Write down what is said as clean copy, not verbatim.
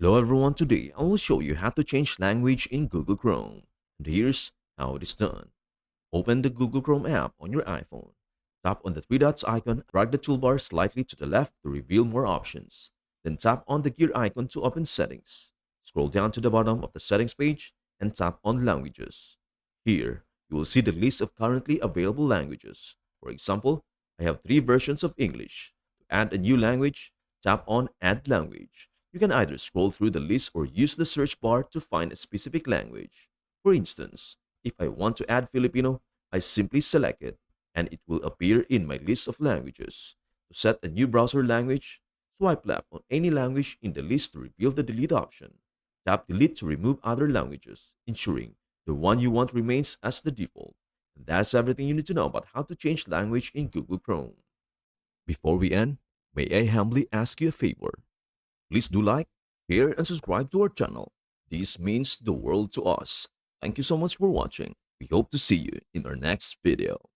Hello everyone, today I will show you how to change language in Google Chrome. And here's how it is done. Open the Google Chrome app on your iPhone. Tap on the three dots icon, drag the toolbar slightly to the left to reveal more options. Then tap on the gear icon to open settings. Scroll down to the bottom of the settings page and tap on languages. Here, you will see the list of currently available languages. For example, I have three versions of English. To add a new language, tap on Add Language. You can either scroll through the list or use the search bar to find a specific language. For instance, if I want to add Filipino, I simply select it and it will appear in my list of languages. To set a new browser language, swipe left on any language in the list to reveal the delete option. Tap delete to remove other languages, ensuring the one you want remains as the default. And that's everything you need to know about how to change language in Google Chrome. Before we end, may I humbly ask you a favor? Please do like, share, and subscribe to our channel. This means the world to us. Thank you so much for watching. We hope to see you in our next video.